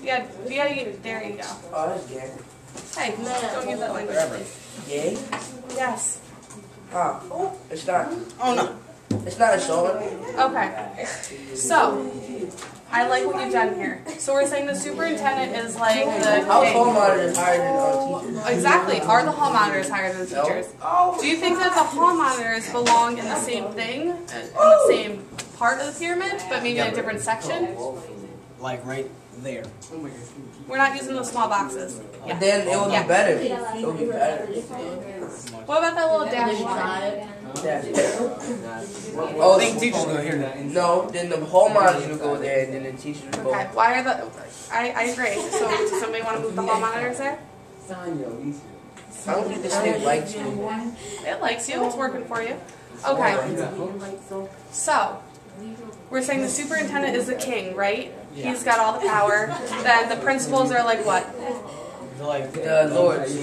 Yeah, there you go. Oh, that's gay. Hey, don't use that language, please. Gay? Yes. Oh, it's not. Oh no. It's not a song. Okay. So, I like what you've done here. So we're saying the superintendent is like the How king. hall monitors higher than teachers? Exactly. Are the hall monitors higher than the teachers? Do you think that the hall monitors belong in the same thing, in the same part of the pyramid, but maybe in a different section? Like right there. We're not using those small boxes. Yeah. Then it would be better. It would be better. What about that little dash line? Oh, I think teachers go here now. no, then the hall monitors would go there, and then the teachers would go. Okay. Why are the? I agree. So does somebody want to move the hall monitors there? I don't think this thing likes you. It likes you. It's working for you. Okay. So we're saying the superintendent is the king, right? He's got all the power. Then the principals are like what? The lords.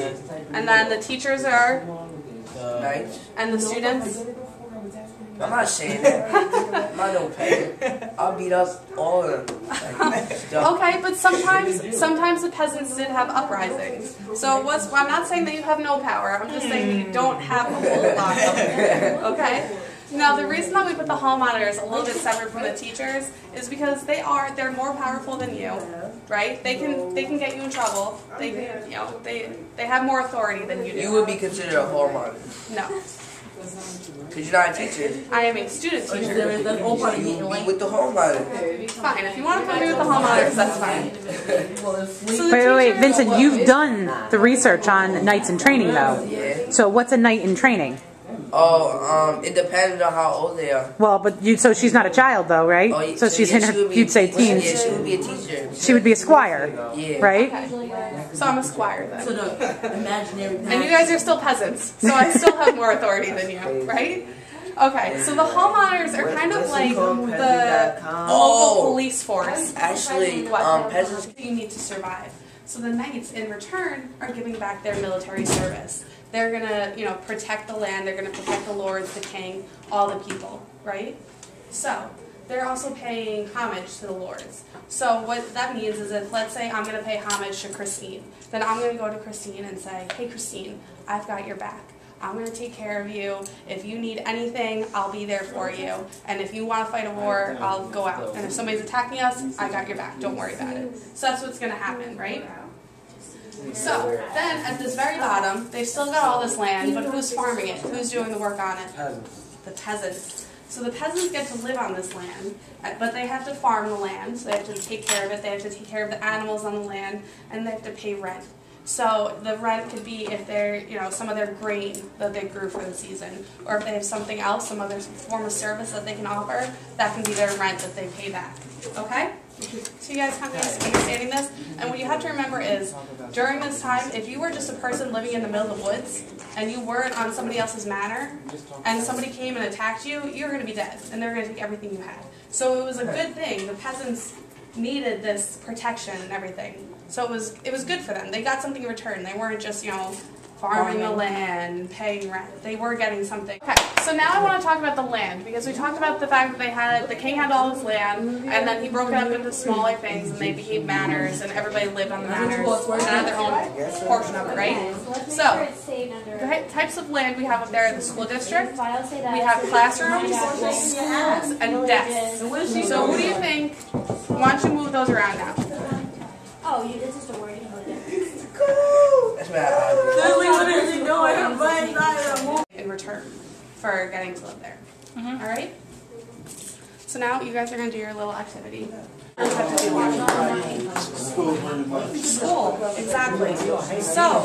And then the teachers are, Knights. and the students. I'm not saying that. I'm not no peasant. I'll beat up all of them. Like, Okay, but sometimes the peasants did have uprisings. So it was. I'm not saying that you have no power. I'm just saying that you don't have a whole lot of it. Okay. Now the reason that we put the hall monitors a little bit separate from the teachers is because they're more powerful than you, right? They can get you in trouble. They can, they have more authority than you do. you would be considered a hall monitor. No, Because you're not a teacher. I am a student teacher. You be with the hall monitor. Fine, if you want to put me with the hall monitors, that's fine. So the Wait, teachers- Vincent, you've done the research on knights in training, though. Yeah. So what's a knight in training? Oh, it depends on how old they are. Well, but so she's not a child, though, right? Oh, So she's in yeah, her, she would be- you'd say Yeah, teens. she would be a teacher. She would be a squire, Yeah. right? So I'm a squire then. So the imaginary And you guys are still peasants, so I still have more authority than you, right? Okay, so the hall monitors are kind of like the local police force. Actually, peasants. You need to survive. So the knights, in return, are giving back their military service. They're gonna, protect the land. They're gonna protect the lords, the king, all the people, right? So they're also paying homage to the lords. So what that means is if, let's say, I'm gonna pay homage to Christine, then I'm gonna go to Christine and say, "Hey, Christine, I've got your back. I'm going to take care of you. If you need anything, I'll be there for you. And if you want to fight a war, I'll go out. And if somebody's attacking us, I got your back. Don't worry about it." So that's what's going to happen, right? So then at this very bottom, they've still got all this land, but who's farming it? Who's doing the work on it? The peasants. So the peasants get to live on this land, but they have to farm the land. So they have to take care of it. They have to take care of the animals on the land, and they have to pay rent. So the rent could be if they're, some of their grain that they grew for the season, or if they have something else, some other form of service that they can offer, that can be their rent that they pay back. Okay? So you guys kind of understanding this? And what you have to remember is, during this time, if you were just a person living in the middle of the woods, and you weren't on somebody else's manor, and somebody came and attacked you, you're going to be dead, and they're going to take everything you had. So it was a good thing. The peasants needed this protection and everything. So it was good for them. They got something in return. They weren't just, farming the land, paying rent. They were getting something. Okay, so now I want to talk about the land, because we talked about the fact that the king had all his land, and then he broke it up into smaller things, and they became manors, and everybody lived on the manors, and had their own portion of it, right? So, the types of land we have up there are the school district, we have classrooms, schools, and desks. So who do you think, why don't you move those around now? Oh, this is the wording. That's what In return for getting to live there. All right? So now you guys are going to do your little activity. School, exactly. So,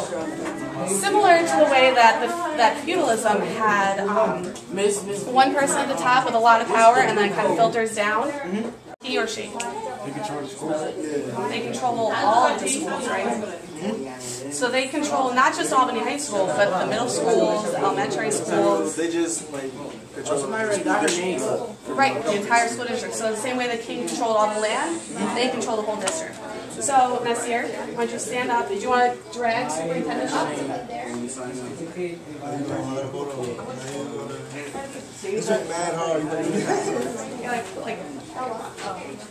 similar to the way that feudalism had one person at the top with a lot of power and then it kind of filters down, he or she. They control all of the schools, right? So they control not just Albany High School, but the middle schools, the elementary schools. They just control Right, the entire school district. So the same way the king controlled all the land, they control the whole district. So, Nasir, why don't you stand up? Did you want to drag Superintendent up? It's mad hard. Like,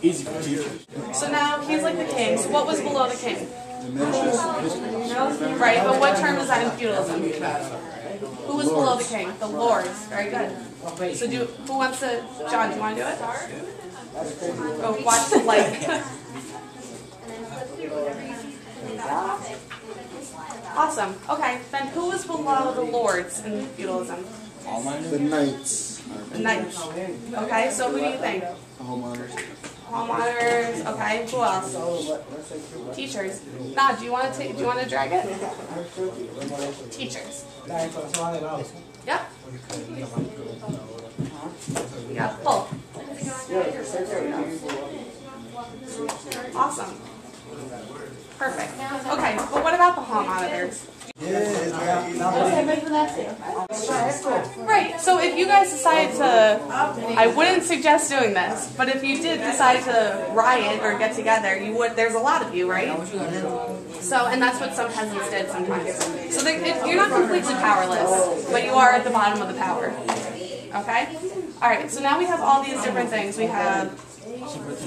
Easy for teachers. so now he's like the king. So what was below the king? The Right, but what term is that in feudalism? Who was below the king? The lords. Very good. So who wants to, John, do you want to do it? Go watch the light. Awesome. Okay, then who was below the lords in feudalism? The knights. The knights. Okay, so who do you think? The homeowners. Homeowners. Okay, who else? Teachers. Nah, do you want to drag it? Teachers. Yep. Yeah, pull. Awesome. Perfect. Okay, but what about the hall monitors? Right, so if you guys decide to, I wouldn't suggest doing this, but if you did decide to riot or get together, you would, there's a lot of you, right? So, and that's what some peasants did sometimes. So you're not completely powerless, but you are at the bottom of the power. Okay? Alright, so now we have all these different things. We have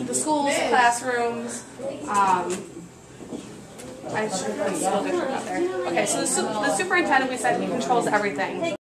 the schools, the classrooms, I should put school district up there. Okay, so the superintendent, we said he controls everything.